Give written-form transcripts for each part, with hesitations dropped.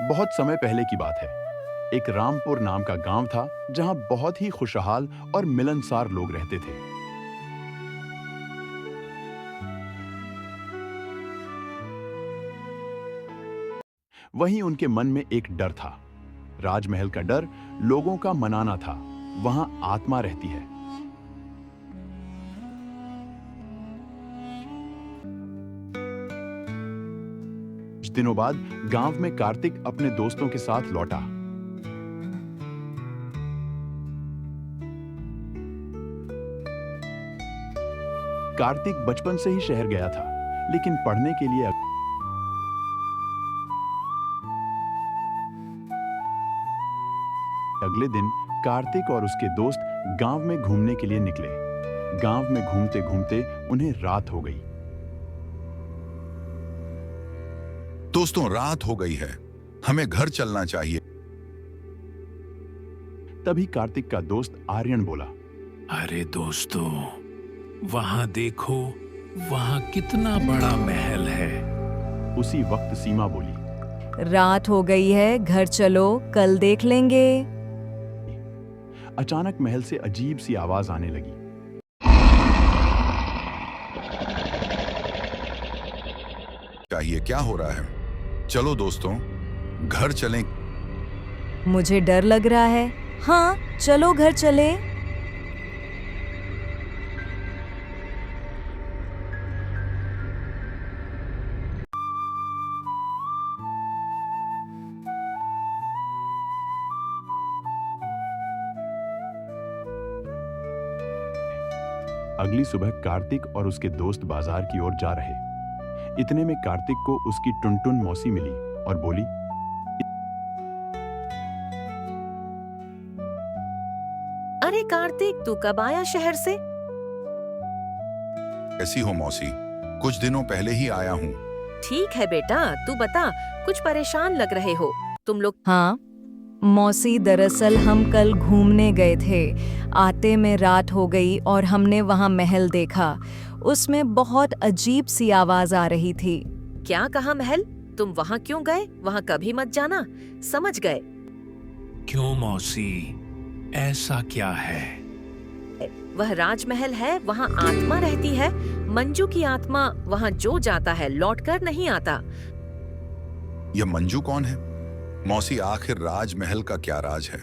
बहुत समय पहले की बात है। एक रामपुर नाम का गांव था जहां बहुत ही खुशहाल और मिलनसार लोग रहते थे। वहीं उनके मन में एक डर था। राजमहल का डर लोगों का मनाना था। वहां आत्मा रहती है। कुछ दिनों बाद गांव में कार्तिक अपने दोस्तों के साथ लौटा। कार्तिक बचपन से ही शहर गया था, लेकिन पढ़ने के लिए अगले दिन कार्तिक और उसके दोस्त गांव में घूमने के लिए निकले। गांव में घूमते घूमते उन्हें रात हो गई। दोस्तों, रात हो गई है, हमें घर चलना चाहिए। तभी कार्तिक का दोस्त आर्यन बोला, अरे दोस्तों, वहां देखो, वहां कितना बड़ा महल है। उसी वक्त सीमा बोली, रात हो गई है, घर चलो, कल देख लेंगे। अचानक महल से अजीब सी आवाज आने लगी। चाहिए, क्या हो रहा है? चलो दोस्तों, घर चलें। मुझे डर लग रहा है। हाँ, चलो घर चले। अगली सुबह कार्तिक और उसके दोस्त बाजार की ओर जा रहे। इतने में कार्तिक को उसकी टुनटुन मौसी मिली और बोली, अरे कार्तिक, तू कब आया शहर से? कैसी हो मौसी? कुछ दिनों पहले ही आया हूँ। ठीक है बेटा, तू बता, कुछ परेशान लग रहे हो तुम लोग। हाँ मौसी, दरअसल हम कल घूमने गए थे। आते में रात हो गई और हमने वहाँ महल देखा। उसमें बहुत अजीब सी आवाज आ रही थी। क्या कहा महल? तुम वहाँ क्यों गए? वहाँ कभी मत जाना, समझ गए? क्यों मौसी, ऐसा क्या है? वह राजमहल है, वहाँ आत्मा रहती है। मंजू की आत्मा वहाँ जो जाता है लौट कर नहीं आता। यह मंजू कौन है? मौसी, आखिर राजमहल का क्या राज है?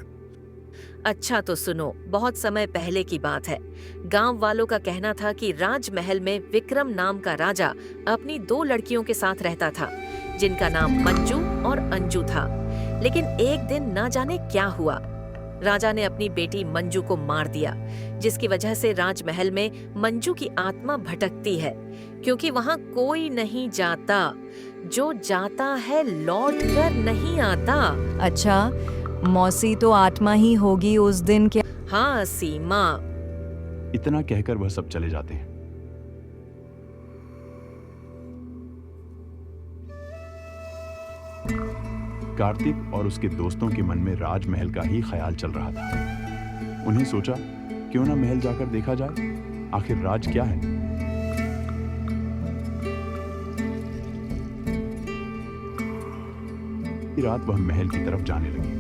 अच्छा तो सुनो, बहुत समय पहले की बात है। गांव वालों का कहना था कि राजमहल में विक्रम नाम का राजा अपनी 2 लड़कियों के साथ रहता था, जिनका नाम मंजू और अंजू था। लेकिन एक दिन ना जाने क्या हुआ, राजा ने अपनी बेटी मंजू को मार दिया, जिसकी वजह से राजमहल में मंजू की आत्मा भटकती है, क्योंकि वहाँ कोई नहीं जाता। जो जाता है लौट कर नहीं आता। अच्छा, मौसी तो आत्मा ही होगी उस दिन के। हाँ सीमा। इतना कहकर वह सब चले जाते हैं। कार्तिक और उसके दोस्तों के मन में राजमहल का ही ख्याल चल रहा था। उन्हें सोचा, क्यों ना महल जाकर देखा जाए, आखिर राज क्या है। रात वह महल की तरफ जाने लगी।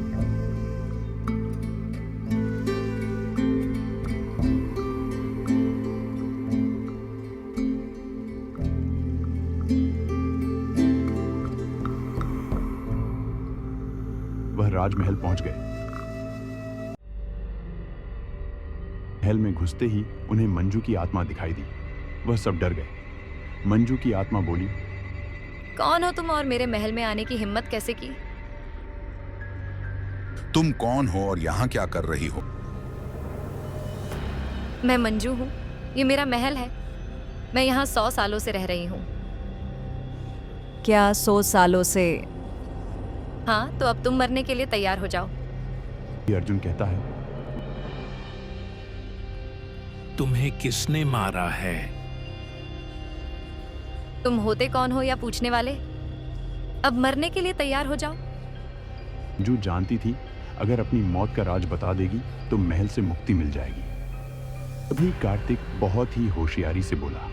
वह राजमहल पहुंच गए। महल में घुसते ही उन्हें मंजू की आत्मा दिखाई दी। वह सब डर गए। मंजू की आत्मा बोली, कौन हो तुम और मेरे महल में आने की हिम्मत कैसे की? तुम कौन हो और यहाँ क्या कर रही हो? मैं मंजू हूँ, ये मेरा महल है। मैं यहाँ 100 सालों से रह रही हूँ। क्या 100 सालों से? हाँ, तो अब तुम मरने के लिए तैयार हो जाओ। अर्जुन कहता है, तुम्हें किसने मारा है? तुम होते कौन हो या पूछने वाले? अब मरने के लिए तैयार हो जाओ। मंजू जानती थी अगर अपनी मौत का राज बता देगी तो महल से मुक्ति मिल जाएगी। तभी कार्तिक बहुत ही होशियारी से बोला,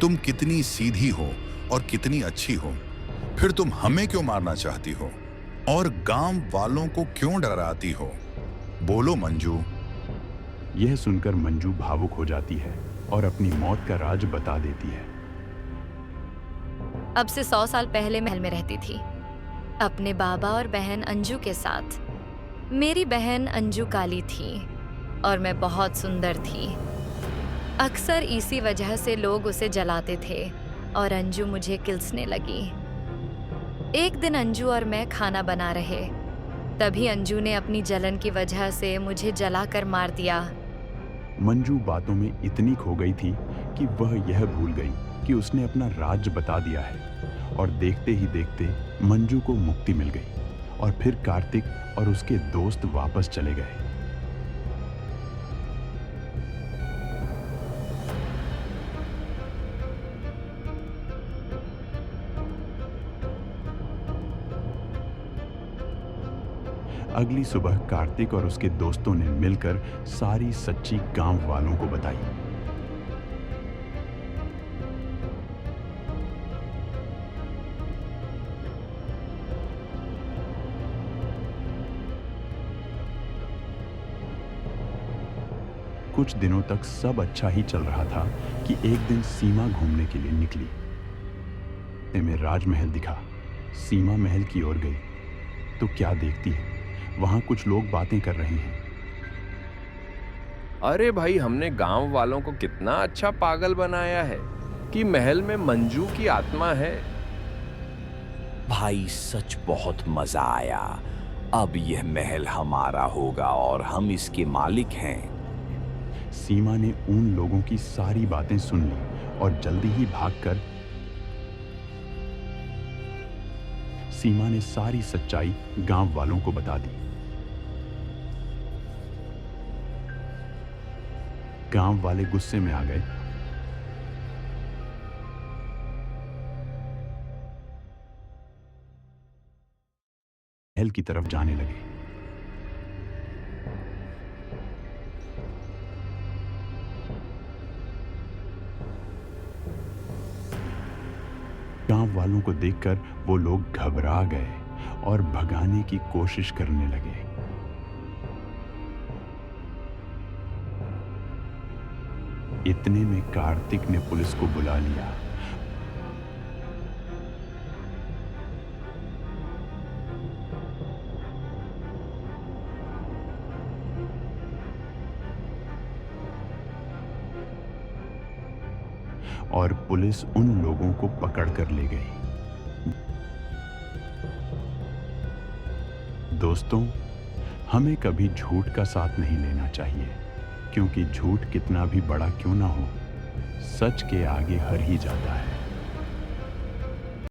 तुम कितनी सीधी हो और कितनी अच्छी हो। फिर तुम हमें क्यों मारना चाहती हो और गांव वालों को क्यों डराती हो? बोलो मंजू। यह सुनकर मंजू भावुक हो जाती है और अपनी मौत का राज बता देती है। अब से 100 साल पहले महल में रहती थी, अपने बाबा और बहन अंजू के साथ। मेरी बहन अंजू काली थी और मैं बहुत सुंदर थी। अक्सर इसी वजह से लोग उसे जलाते थे और अंजू मुझे किलसने लगी। एक दिन अंजू और मैं खाना बना रहे, तभी अंजू ने अपनी जलन की वजह से मुझे जलाकर मार दिया। मंजू बातों में इतनी खो गई थी कि वह यह भूल गई कि उसने अपना राज बता दिया है, और देखते ही देखते मंजू को मुक्ति मिल गई और फिर कार्तिक और उसके दोस्त वापस चले गए। अगली सुबह कार्तिक और उसके दोस्तों ने मिलकर सारी सच्ची गांव वालों को बताई। कुछ दिनों तक सब अच्छा ही चल रहा था कि एक दिन सीमा घूमने के लिए निकली। में राजमहल दिखा। सीमा महल की ओर गई तो क्या देखती है, वहां कुछ लोग बातें कर रहे हैं। अरे भाई, हमने गांव वालों को कितना अच्छा पागल बनाया है कि महल में मंजू की आत्मा है। भाई सच बहुत मजा आया। अब यह महल हमारा होगा और हम इसके मालिक हैं। सीमा ने उन लोगों की सारी बातें सुन ली और जल्दी ही भागकर सीमा ने सारी सच्चाई गांव वालों को बता दी। गांव वाले गुस्से में आ गए। महल की तरफ जाने लगे। गांव वालों को देखकर वो लोग घबरा गए और भगाने की कोशिश करने लगे। इतने में कार्तिक ने पुलिस को बुला लिया। और पुलिस उन लोगों को पकड़ कर ले गई। दोस्तों, हमें कभी झूठ का साथ नहीं लेना चाहिए, क्योंकि झूठ कितना भी बड़ा क्यों ना हो, सच के आगे हार ही जाता है।